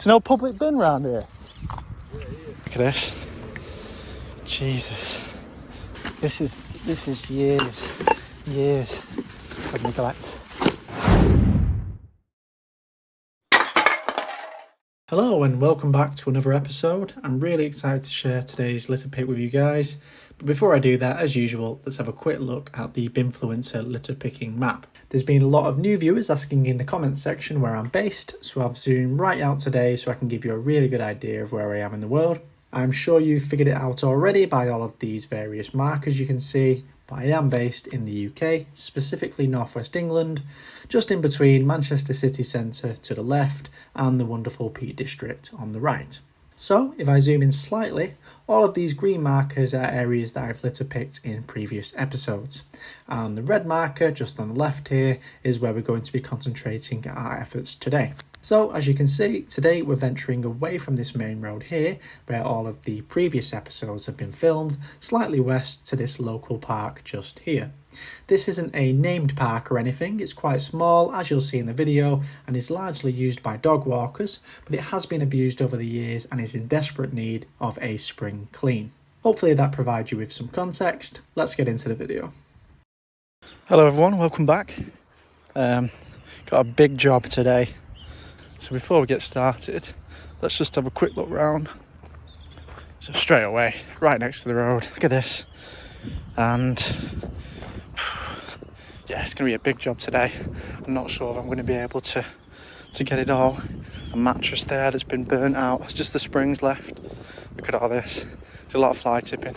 There's no public bin round here. Look at this. Jesus. This is years of neglect. Hello and welcome back to another episode. I'm really excited to share today's litter pick with you guys. But before I do that, as usual, let's have a quick look at the Binfluencer litter picking map. There's been a lot of new viewers asking in the comments section where I'm based, so I've zoomed right out today so I can give you a really good idea of where I am in the world. I'm sure you've figured it out already by all of these various markers you can see, but I am based in the UK, specifically northwest England, just in between Manchester city centre to the left and the wonderful Peak District on the right. So if I zoom in slightly, all of these green markers are areas that I've litter picked in previous episodes. And the red marker just on the left here is where we're going to be concentrating our efforts today. So as you can see, today we're venturing away from this main road here, where all of the previous episodes have been filmed, slightly west to this local park just here. This isn't a named park or anything, it's quite small as you'll see in the video and is largely used by dog walkers, but it has been abused over the years and is in desperate need of a spring clean. Hopefully that provides you with some context. Let's get into the video. Hello everyone, welcome back. Got a big job today. So before we get started, let's just have a quick look round. So straight away, right next to the road, look at this. And yeah, it's going to be a big job today. I'm not sure if I'm going to be able to get it all. A mattress there that's been burnt out, just the springs left. Look at all this. There's a lot of fly tipping.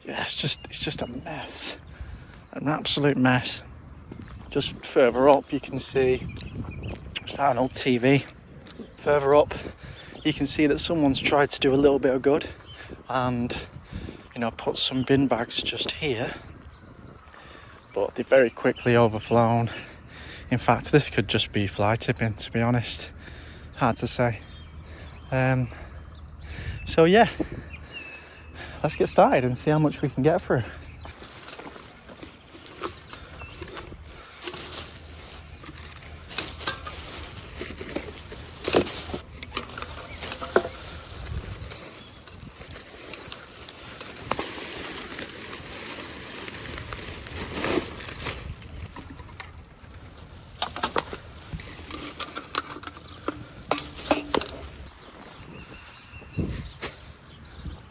Yeah, it's just a mess. An absolute mess. Just further up you can see it's an old TV. Further up you can see that someone's tried to do a little bit of good and put some bin bags just here, but they've very quickly overflown. In fact, this could just be fly tipping, to be honest. Hard to say. So yeah, let's get started and see how much we can get through.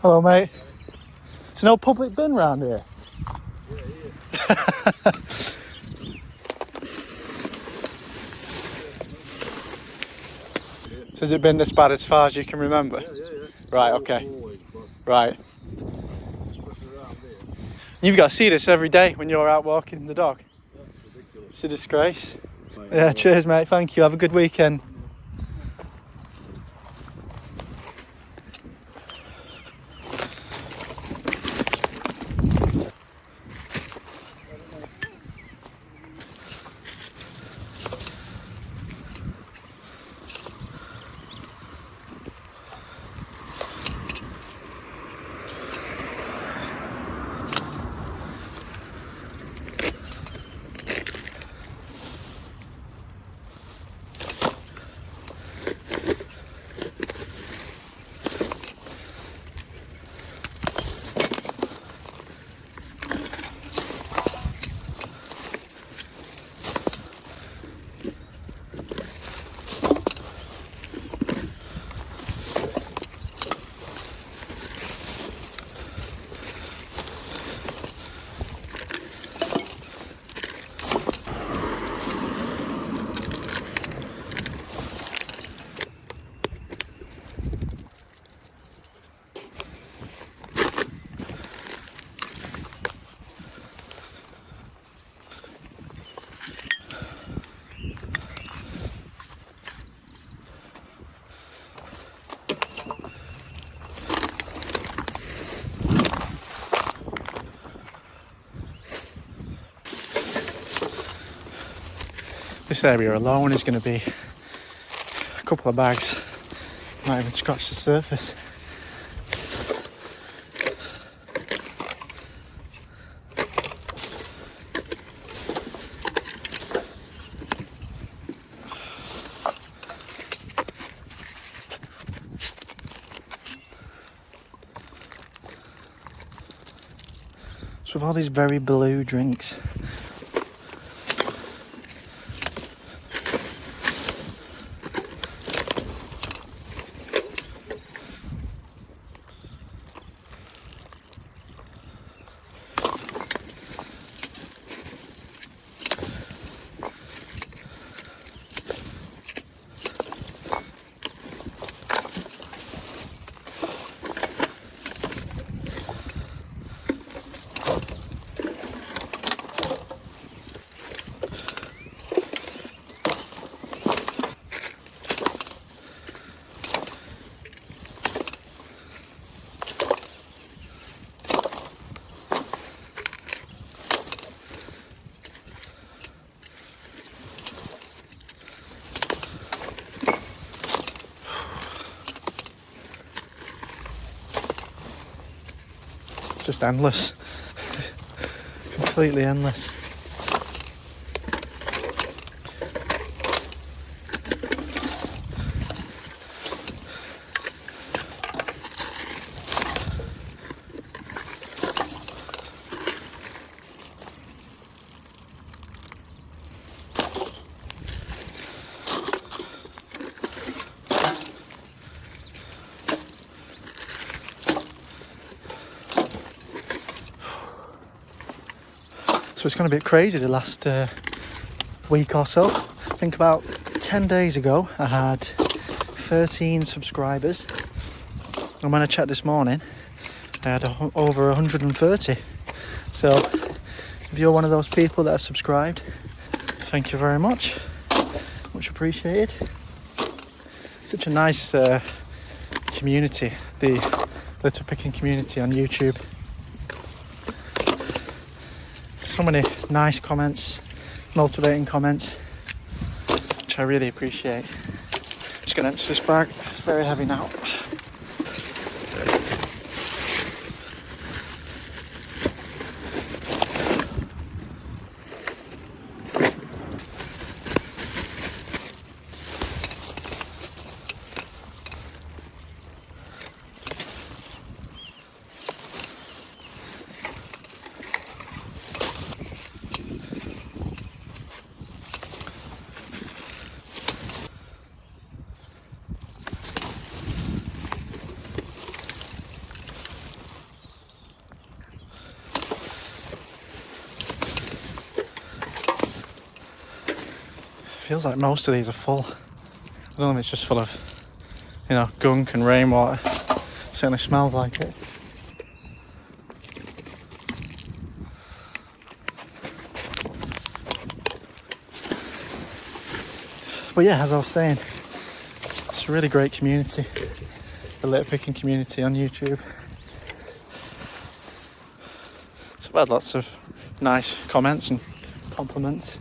Hello mate. There's no public bin round here. So has it been this bad as far as you can remember? Yeah. Right, okay. Right. You've got to see this every day when you're out walking the dog. It's a disgrace. Yeah, cheers mate, thank you. Have a good weekend. This area alone is going to be a couple of bags. Might even scratch the surface. So with all these very blue drinks. Just endless. Completely endless. So it's gone a bit crazy the last week or so. I think about 10 days ago I had 13 subscribers, and when I checked this morning I had over 130. So if you're one of those people that have subscribed, thank you very much. Much appreciated. Such a nice community, the litter picking community on YouTube. So many nice comments, motivating comments, which I really appreciate. Just going to empty this bag, it's very heavy now. Feels like most of these are full. I don't know if it's just full of, gunk and rainwater. Certainly smells like it. But yeah, as I was saying, it's a really great community, the litter picking community on YouTube. So I've had lots of nice comments and compliments,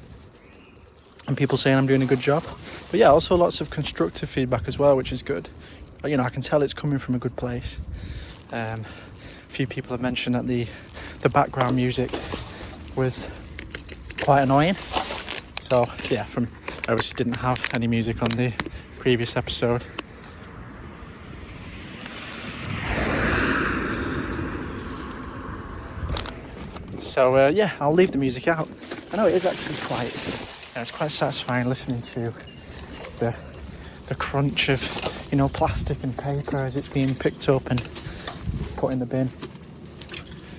and people saying I'm doing a good job. But yeah, also lots of constructive feedback as well, which is good. I can tell it's coming from a good place. A few people have mentioned that the background music was quite annoying. So yeah, I obviously didn't have any music on the previous episode. So yeah, I'll leave the music out. I know it is actually it's quite satisfying listening to the crunch of plastic and paper as it's being picked up and put in the bin.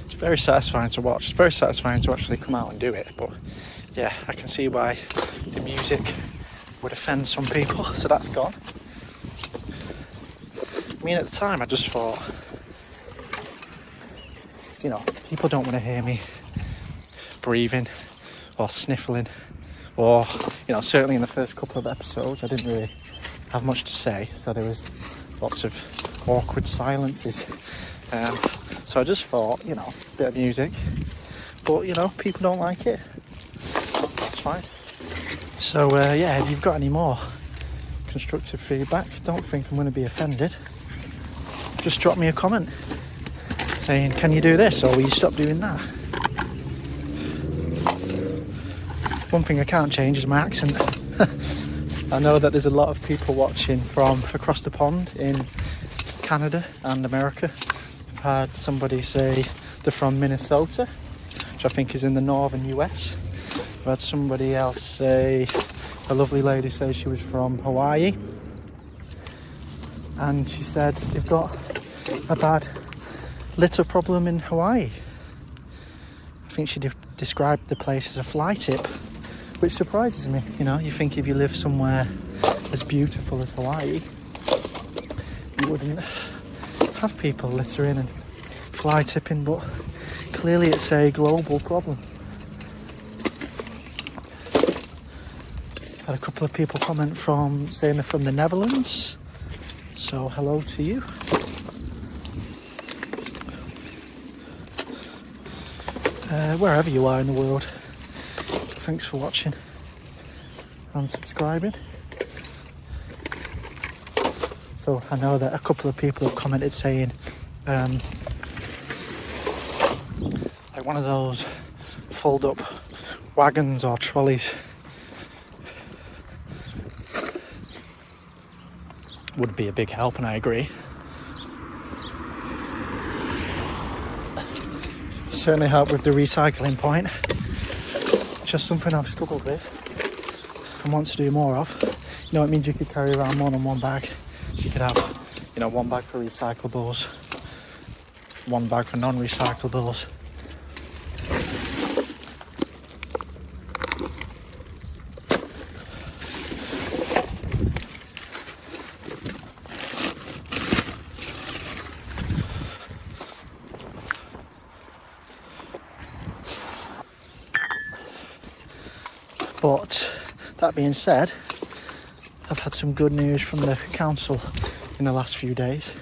It's very satisfying to watch. It's very satisfying to actually come out and do it. But yeah, I can see why the music would offend some people, so that's gone. I mean, at the time I just thought, people don't want to hear me breathing or sniffling, or certainly in the first couple of episodes I didn't really have much to say, so there was lots of awkward silences. So I just thought, a bit of music, but people don't like it. That's fine. So yeah, if you've got any more constructive feedback, don't think I'm going to be offended. Just drop me a comment saying, can you do this, or will you stop doing that? One thing I can't change is my accent. I know that there's a lot of people watching from across the pond in Canada and America. I've had somebody say they're from Minnesota, which I think is in the northern US. I've had somebody else say, a lovely lady say she was from Hawaii, and she said they've got a bad litter problem in Hawaii. I think she described the place as a fly tip, which surprises me. You know, you think if you live somewhere as beautiful as Hawaii, you wouldn't have people littering and fly tipping, but clearly it's a global problem. Had a couple of people comment saying they're from the Netherlands, so hello to you. Wherever you are in the world, thanks for watching and subscribing. So I know that a couple of people have commented saying like one of those fold up wagons or trolleys would be a big help, and I agree. Certainly help with the recycling point. Just something I've struggled with and want to do more of. You know, it means you could carry around more than one bag. So you could have, you know, one bag for recyclables, one bag for non-recyclables. But that being said, I've had some good news from the council in the last few days,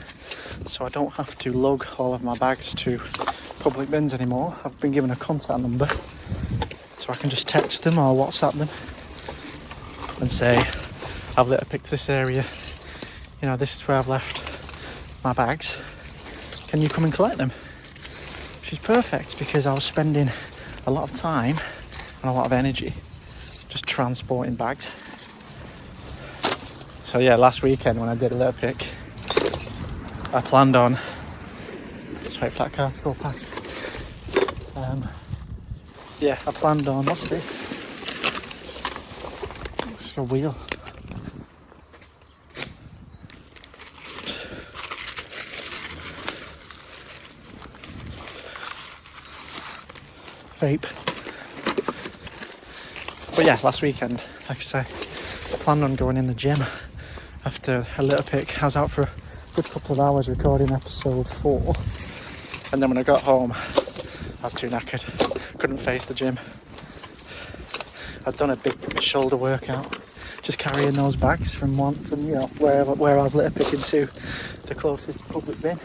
so I don't have to lug all of my bags to public bins anymore. I've been given a contact number, so I can just text them or WhatsApp them and say, I've litter picked this area, you know, this is where I've left my bags, can you come and collect them? Which is perfect, because I was spending a lot of time and a lot of energy just transporting bags. So yeah, last weekend when I did a litter pick, I planned on, let's wait for that car to go past. Yeah, I planned on, what's this? It's got a wheel. Vape. But yeah, last weekend, like I say, I planned on going in the gym after a litter pick. I was out for a good couple of hours recording episode 4, and then when I got home I was too knackered, couldn't face the gym. I'd done a big shoulder workout just carrying those bags from you know, where I was litter picking to the closest public bin,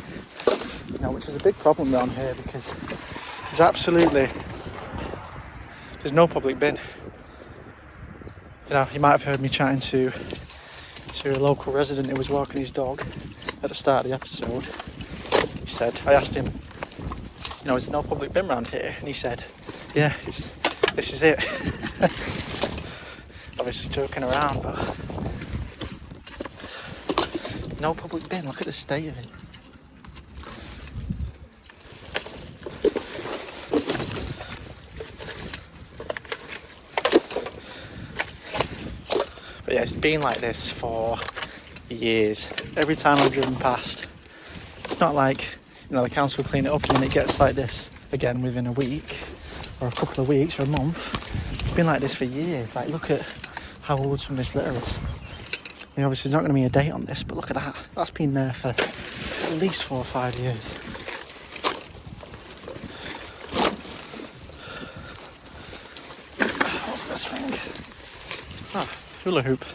you know, which is a big problem around here, because there's no public bin. You know, you might have heard me chatting to a local resident who was walking his dog at the start of the episode. He said, I asked him, you know, is there no public bin around here? And he said, yeah, this is it. Obviously joking around, but no public bin, look at the state of it. But yeah, it's been like this for years. Every time I've driven past, it's not like, you know, the council clean it up and then it gets like this again within a week or a couple of weeks or a month. It's been like this for years. Like, look at how old some of this litter is. I mean, obviously there's not going to be a date on this, but look at that. That's been there for at least 4 or 5 years. What's this thing? Ah, hula hoop.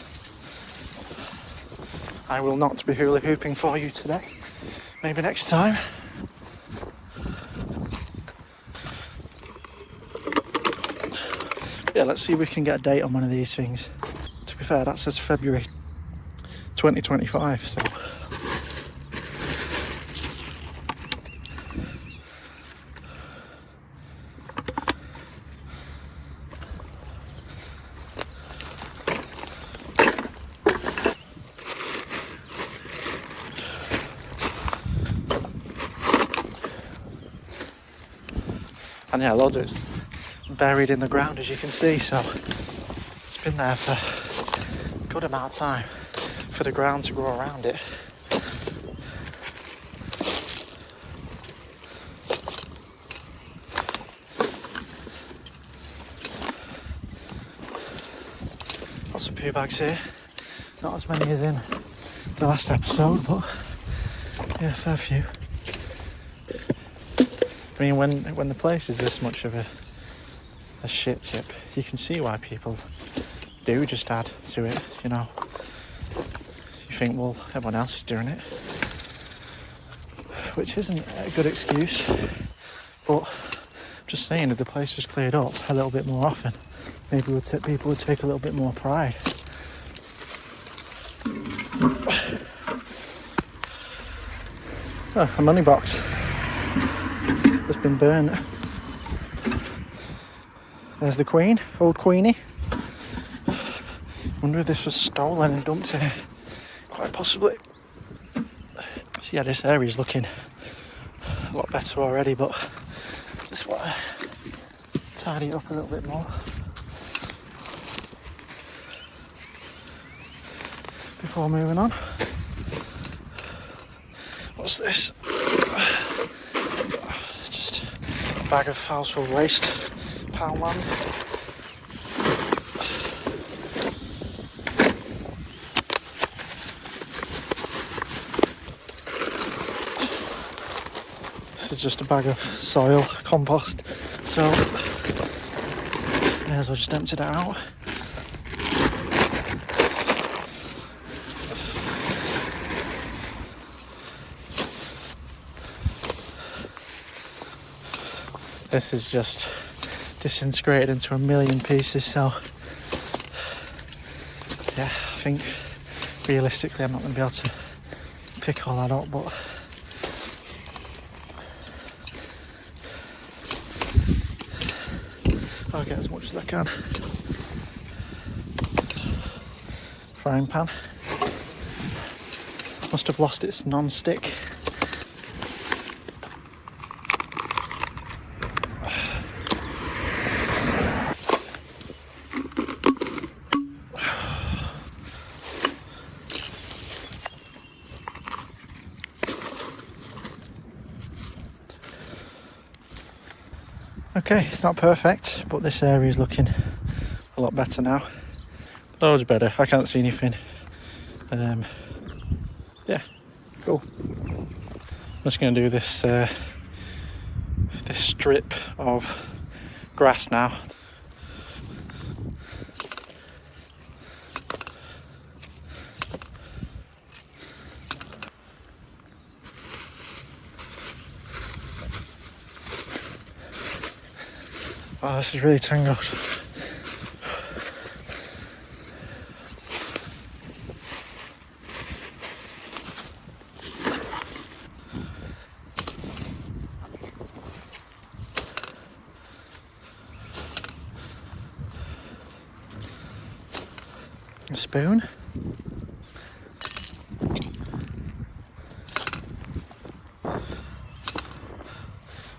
I will not be hula hooping for you today. Maybe next time. Yeah, let's see if we can get a date on one of these things. To be fair, that says February 2025, so. And yeah, loads of it's buried in the ground, as you can see, so it's been there for a good amount of time for the ground to grow around it. Lots of poo bags here, not as many as in the last episode, but yeah, a fair few. I mean, when the place is this much of a shit tip, you can see why people do just add to it, you know. You think, well, everyone else is doing it, which isn't a good excuse, but just saying, if the place was cleared up a little bit more often, maybe people would take a little bit more pride. Oh, a money box has been burnt. There's the Queen, old Queenie. Wonder if this was stolen and dumped here. Quite possibly. So yeah, this area's looking a lot better already, but just want to tidy it up a little bit more before moving on. What's this? Just a bag of household waste, Poundland. This is just a bag of soil, compost, so may as well just empty that out. This is just disintegrated into a million pieces, so yeah, I think realistically I'm not going to be able to pick all that up, but I'll get as much as I can. Frying pan. Must have lost its non-stick. Okay, it's not perfect, but this area is looking a lot better now. Loads better. I can't see anything. Yeah, cool. I'm just going to do this this strip of grass now. Oh, this is really tangled. A spoon.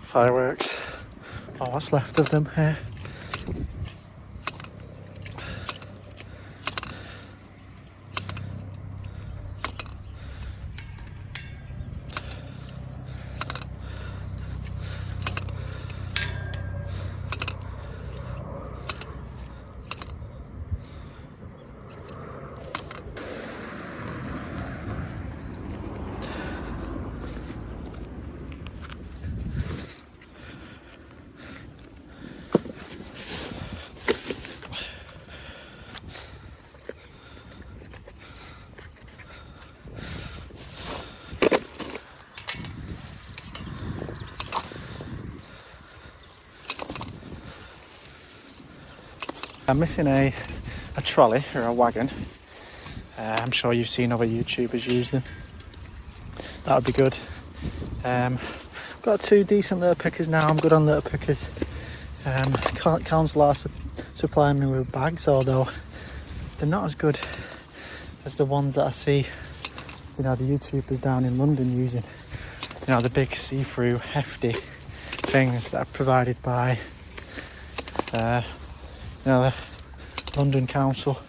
Fireworks. Oh, what's left of them here? I'm missing a trolley or a wagon. I'm sure you've seen other YouTubers use them. That would be good. Got two decent litter pickers now. I'm good on litter pickers. Council are supplying me with bags, although they're not as good as the ones that I see, you know, the YouTubers down in London using. You know, the big see-through hefty things that are provided by the London Council.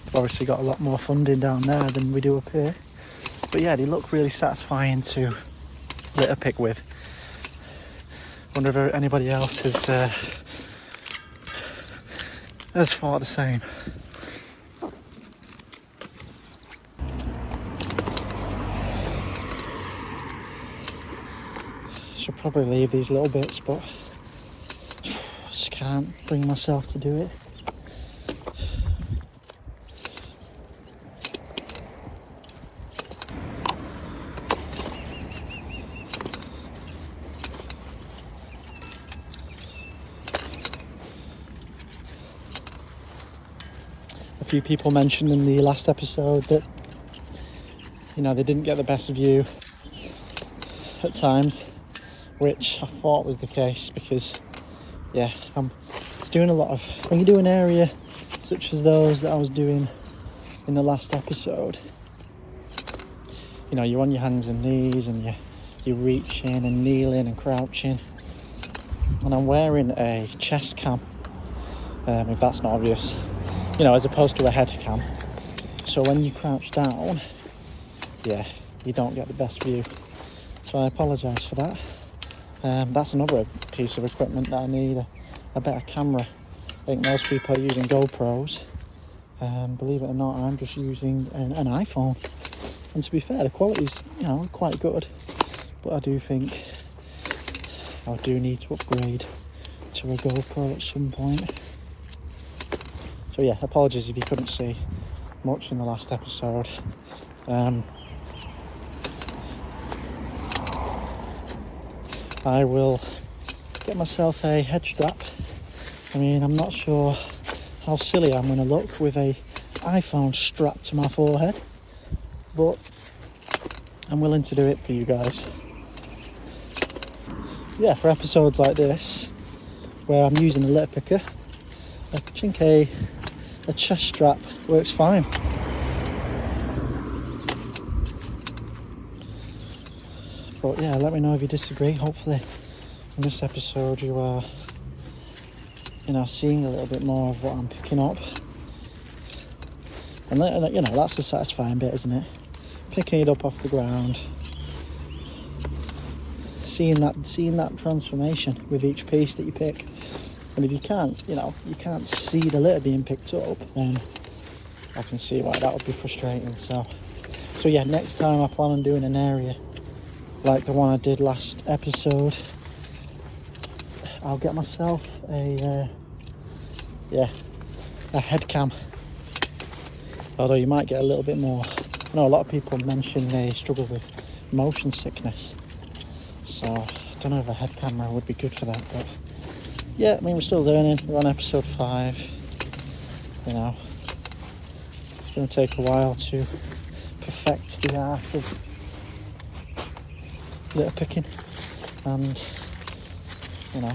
We've obviously got a lot more funding down there than we do up here. But yeah, they look really satisfying to litter pick with. Wonder if anybody else has thought the same. Should probably leave these little bits, but just can't bring myself to do it. A few people mentioned in the last episode that, you know, they didn't get the best view at times, which I thought was the case because, yeah, it's doing a lot of, when you do an area such as those that I was doing in the last episode, you know, you're on your hands and knees and you're reaching and kneeling and crouching, and I'm wearing a chest cam, if that's not obvious, you know, as opposed to a head cam. So when you crouch down, yeah, you don't get the best view. So I apologise for that. That's another piece of equipment that I need, a better camera. I think most people are using GoPros. Believe it or not, I'm just using an iPhone. And to be fair, the quality's, you know, quite good. But I do think I do need to upgrade to a GoPro at some point. So yeah, apologies if you couldn't see much in the last episode. I will get myself a head strap. I mean, I'm not sure how silly I'm going to look with a iPhone strapped to my forehead, but I'm willing to do it for you guys. Yeah, for episodes like this, where I'm using a litter picker, I think a chest strap works fine. But yeah, let me know if you disagree. Hopefully in this episode you are, you know, seeing a little bit more of what I'm picking up. And you know, that's the satisfying bit, isn't it? Picking it up off the ground, seeing that transformation with each piece that you pick. And if you can't, you know, you can't see the litter being picked up, then I can see why that would be frustrating. So yeah, next time I plan on doing an area like the one I did last episode, I'll get myself a head cam. Although you might get a little bit more. I know a lot of people mention they struggle with motion sickness, so I don't know if a head camera would be good for that. But yeah, I mean, we're still learning. We're on episode 5. You know, it's going to take a while to perfect the art of litter picking, and you know,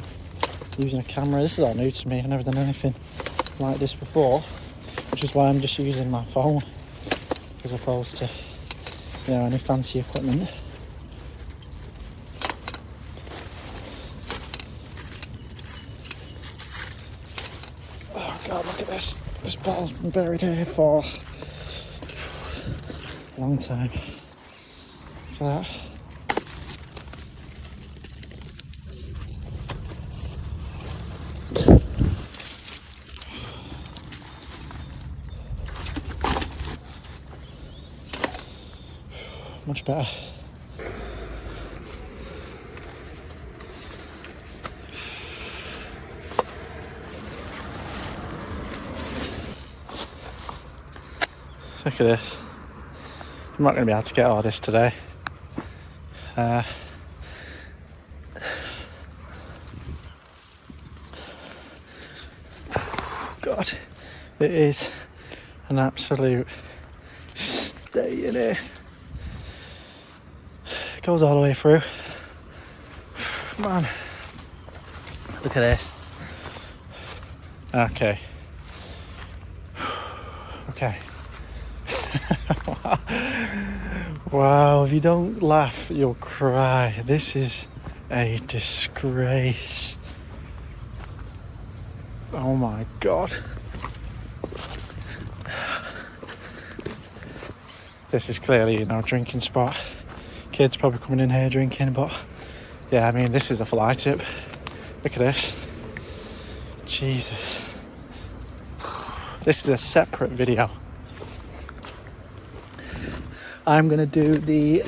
using a camera. This is all new to me. I've never done anything like this before, which is why I'm just using my phone as opposed to, you know, any fancy equipment. Oh god, look at this. This bottle's been buried here for a long time. Look at that. Much better. Look at this. I'm not going to be able to get all this today. God, it is an absolute stay in here. Goes all the way through. Man, look at this. Okay. Wow, if you don't laugh, you'll cry. This is a disgrace. Oh my god. This is clearly, you know, a drinking spot. Kids probably coming in here drinking, but yeah, I mean, this is a fly tip. Look at this. Jesus. This is a separate video. I'm gonna do the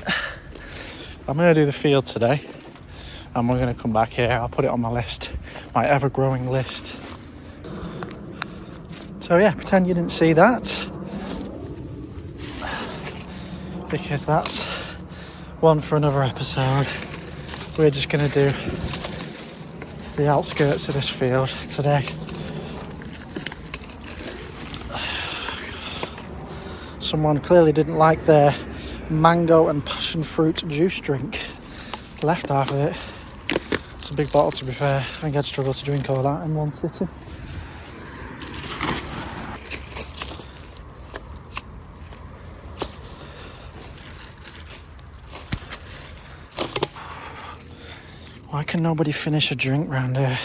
field today, and we're gonna come back here. I'll put it on my list, my ever-growing list. So yeah, pretend you didn't see that, because that's one for another episode. We're just gonna do the outskirts of this field today. Someone clearly didn't like their mango and passion fruit juice drink. Left half of it. It's a big bottle, to be fair. I think I'd struggle to drink all that in one sitting. Why can nobody finish a drink round here?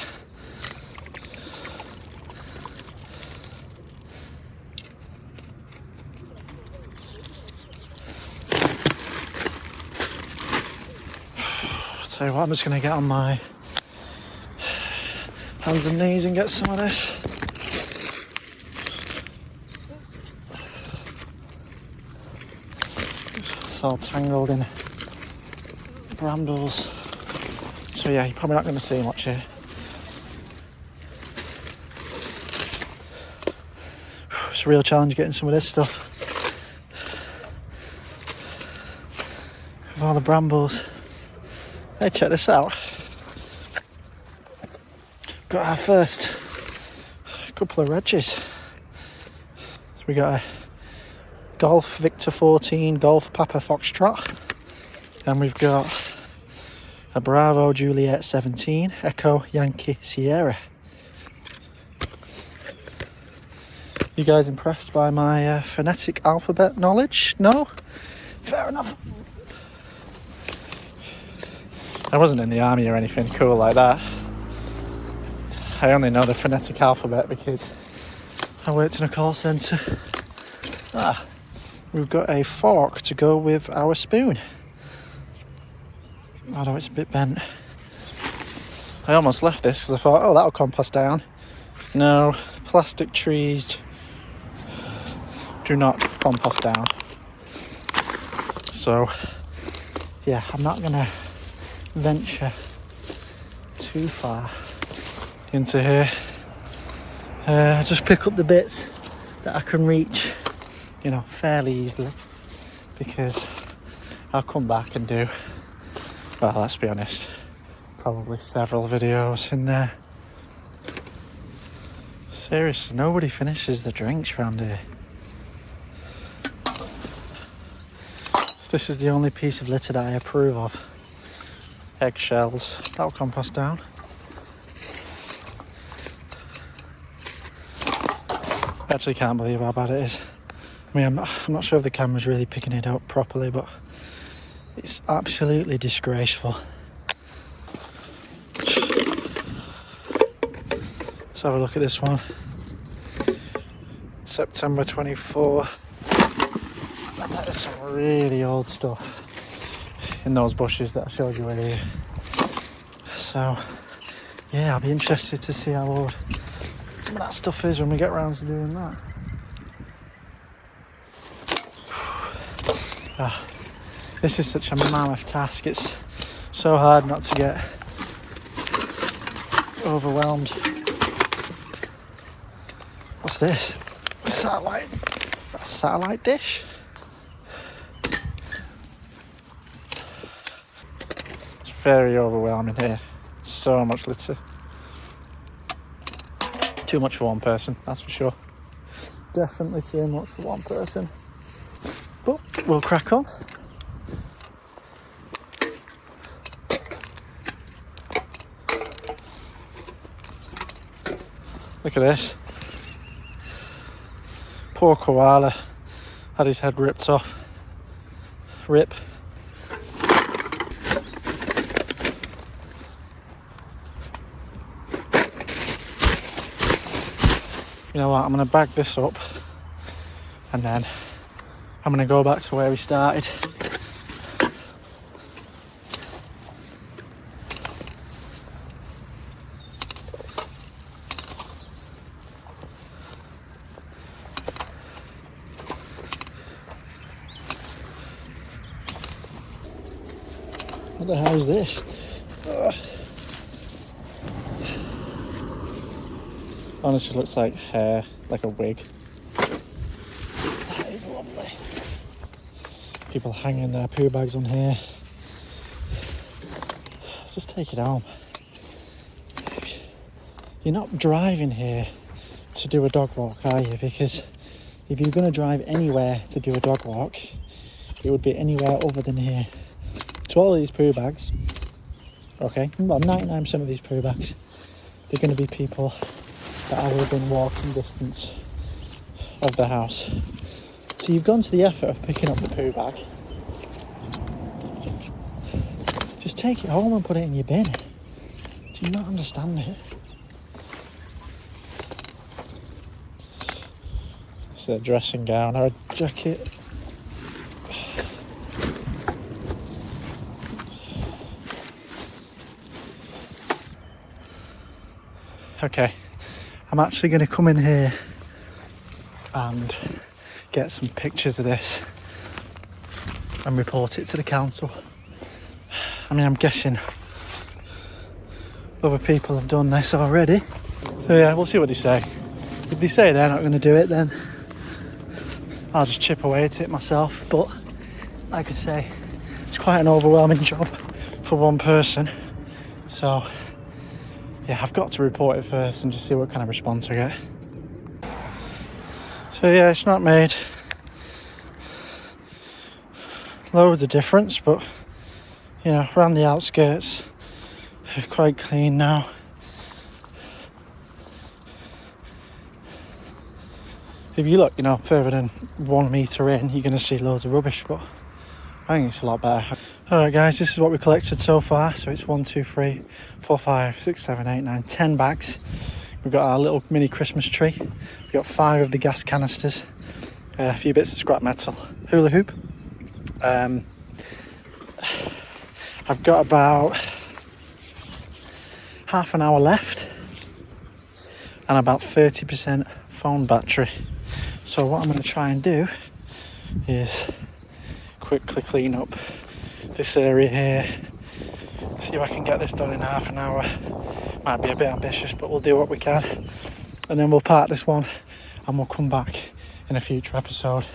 Tell you what, I'm just going to get on my hands and knees and get some of this. It's all tangled in brambles. So yeah, you're probably not going to see much here. It's a real challenge getting some of this stuff. With all the brambles. Hey, check this out. Got our first couple of redges. So we got a Golf Victor 14, Golf Papa Foxtrot. And we've got a Bravo Juliet 17, Echo Yankee Sierra. You guys impressed by my phonetic alphabet knowledge? No? Fair enough. I wasn't in the army or anything cool like that. I only know the phonetic alphabet because I worked in a call centre. We've got a fork to go with our spoon. Although it's a bit bent. I almost left this because I thought, oh, that'll compost down. No, plastic trees do not compost down. So, yeah, I'm not going to venture too far into here. Just pick up the bits that I can reach, you know, fairly easily, because I'll come back and do, well, let's be honest, probably several videos in there. Seriously, nobody finishes the drinks around here. This is the only piece of litter that I approve of. Eggshells, that'll compost down. I actually can't believe how bad it is. I mean, I'm not sure if the camera's really picking it up properly, but it's absolutely disgraceful. Let's have a look at this one. September 24. There's some really old stuff in those bushes that I showed you earlier. So, yeah, I'll be interested to see how old some of that stuff is when we get around to doing that. This is such a mammoth task. It's so hard not to get overwhelmed. What's this? Satellite? Is that a satellite dish? It's very overwhelming here. So much litter. Too much for one person, that's for sure. Definitely too much for one person. But we'll crack on. Look at this. Poor koala had his head ripped off. Rip. You know what, I'm going to bag this up and then I'm going to go back to where we started. What the hell is this? Ugh. Honestly, looks like hair, like a wig. That is lovely. People hanging their poo bags on here. Just take it home. You're not driving here to do a dog walk, are you? Because if you're going to drive anywhere to do a dog walk, it would be anywhere other than here. So all of these poo bags, okay, well 99% of these poo bags, they're going to be people that are within walking distance of the house. So you've gone to the effort of picking up the poo bag. Just take it home and put it in your bin. Do you not understand it? It's a dressing gown or a jacket. Okay, I'm actually going to come in here and get some pictures of this and report it to the council. I mean, I'm guessing other people have done this already. So yeah, we'll see what they say. If they say they're not going to do it, then I'll just chip away at it myself. But like I say, it's quite an overwhelming job for one person. So yeah, I've got to report it first and just see what kind of response I get. So yeah, it's not made loads of difference, but you know, around the outskirts, they're quite clean now. If you look, you know, further than 1 metre in, you're going to see loads of rubbish, but I think it's a lot better. Alright guys, this is what we collected so far. So it's 1, 2, 3, 4, 5, 6, 7, 8, 9, 10 bags. We've got our little mini Christmas tree. We've got 5 of the gas canisters, a few bits of scrap metal, hula hoop. I've got about half an hour left and about 30% phone battery. So what I'm going to try and do is quickly clean up this area here, see if I can get this done in half an hour. Might be a bit ambitious, but we'll do what we can, and then we'll park this one and we'll come back in a future episode.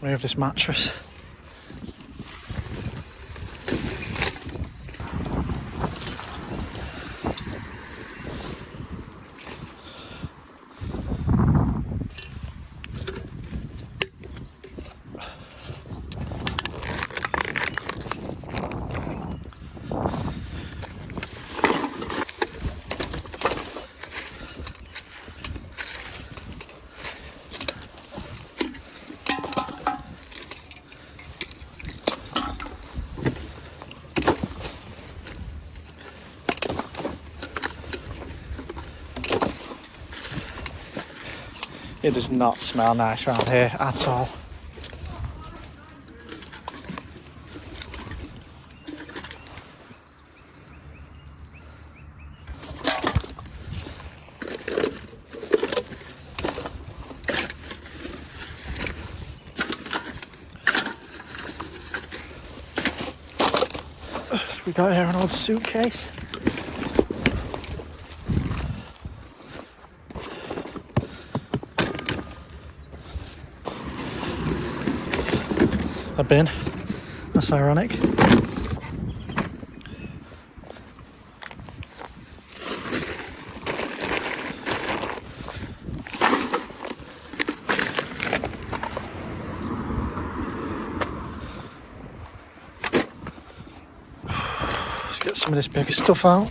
Move this mattress. It does not smell nice around here at all. else we got here? An old suitcase. A bin. That's ironic. Let's get some of this bigger stuff out.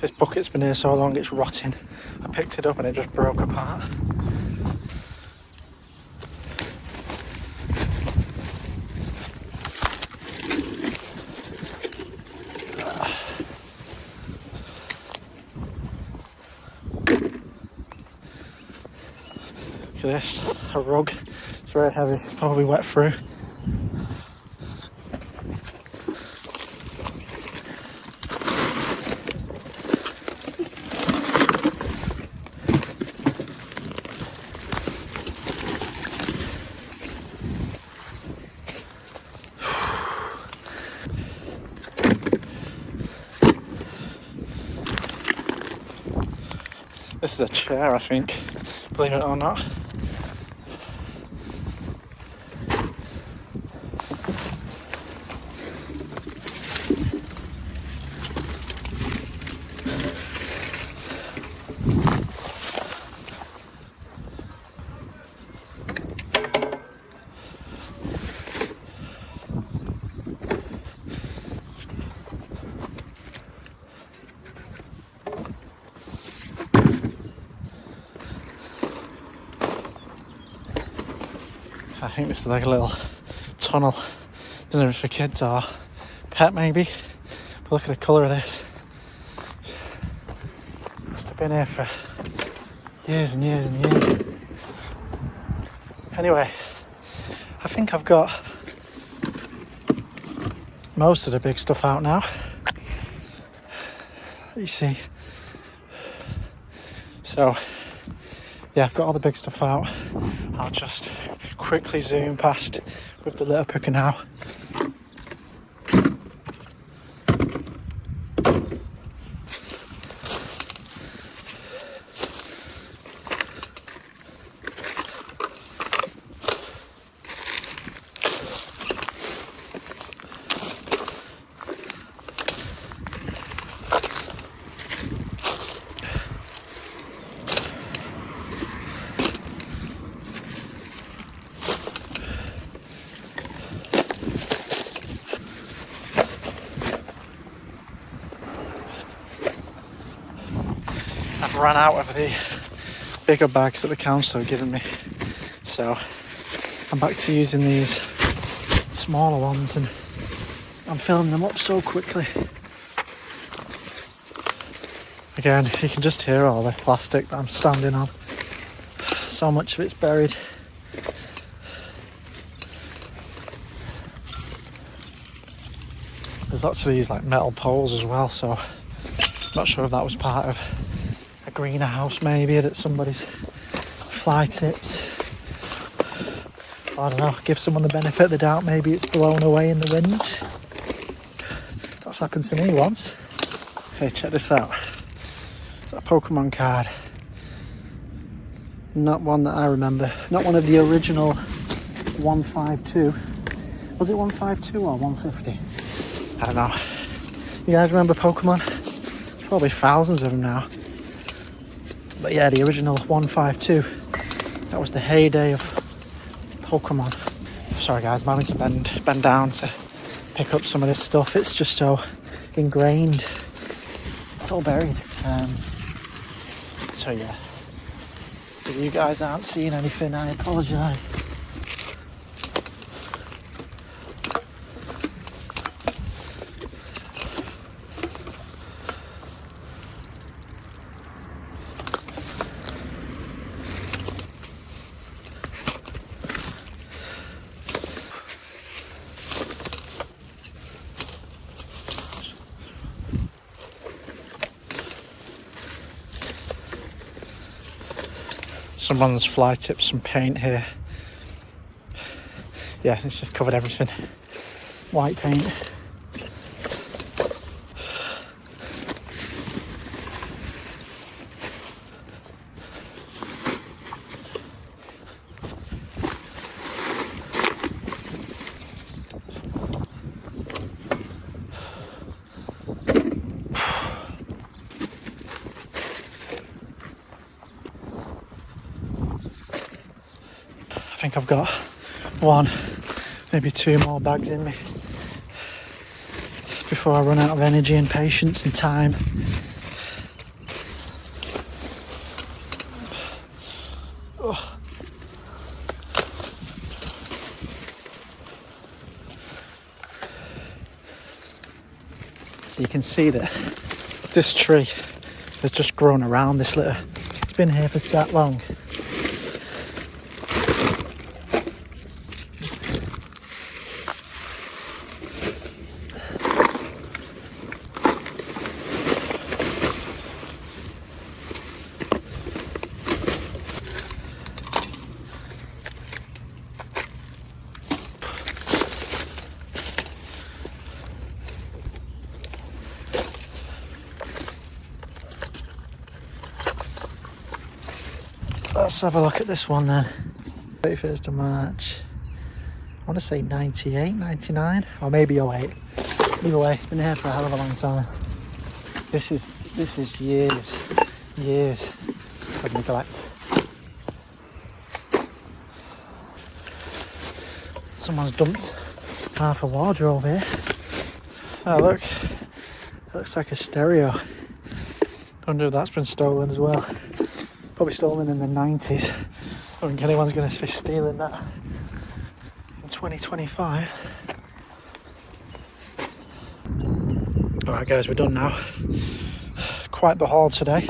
This bucket's been here so long it's rotting. I picked it up and it just broke apart. Look at this, a rug. It's very heavy, it's probably wet through. This is a chair, I think, believe it or not. I think this is like a little tunnel. Don't know if it's for kids or pet maybe. But look at the colour of this. Must have been here for years and years and years. Anyway, I think I've got most of the big stuff out now. You see. So yeah, I've got all the big stuff out. I'll just quickly zoom past with the litter picker now. I've run out of the bigger bags that the council have given me, so I'm back to using these smaller ones, and I'm filling them up so quickly. Again, you can just hear all the plastic that I'm standing on. So much of it's buried. There's lots of these like metal poles as well, so I'm not sure if that was part of a greenhouse maybe that somebody's fly tipped. I don't know, give someone the benefit of the doubt, maybe it's blown away in the wind. That's happened to me once. Okay, check this out. It's a Pokemon card. Not one that I remember. Not one of the original 152. Was it 152 or 150? I don't know. You guys remember Pokemon? Probably thousands of them now. But yeah, the original 152. That was the heyday of Pokemon. Sorry guys, I'm having to bend down to pick up some of this stuff. It's just so ingrained, so buried. So yeah, if you guys aren't seeing anything, I apologise. Someone's fly tipped some paint here. Yeah, it's just covered everything. White paint. I think I've got one, maybe two more bags in me before I run out of energy and patience and time. Oh. So you can see that this tree has just grown around this litter. It's been here for that long. Let's have a look at this one then. 31st of March. I want to say 98, 99, or maybe 08. Either way, it's been here for a hell of a long time. This is years of neglect. Someone's dumped half a wardrobe here. Oh look, it looks like a stereo. I wonder if that's been stolen as well. Probably stolen in the 90s. I don't think anyone's going to be stealing that in 2025. Alright guys, we're done now. Quite the haul today.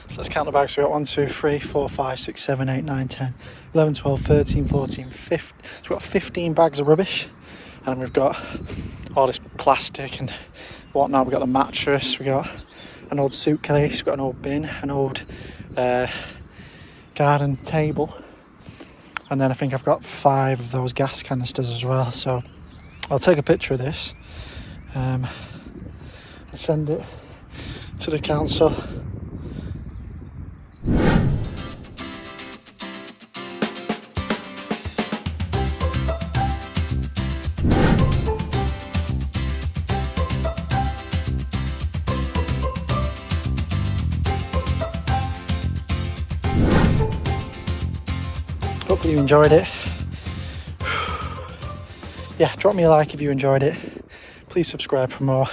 So let's count the bags. We got 1, 2, 3, 4, 5, 6, 7, 8, 9, 10, 11, 12, 13, 14, 15. So we've got 15 bags of rubbish. And we've got all this plastic and whatnot. We've got the mattress, we got an old suitcase, we've got an old bin, an old garden table, and then I think I've got 5 of those gas canisters as well. So I'll take a picture of this and send it to the council. Hopefully you enjoyed it. Yeah, drop me a like if you enjoyed it. Please subscribe for more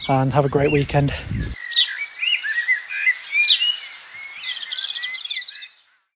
and have a great weekend.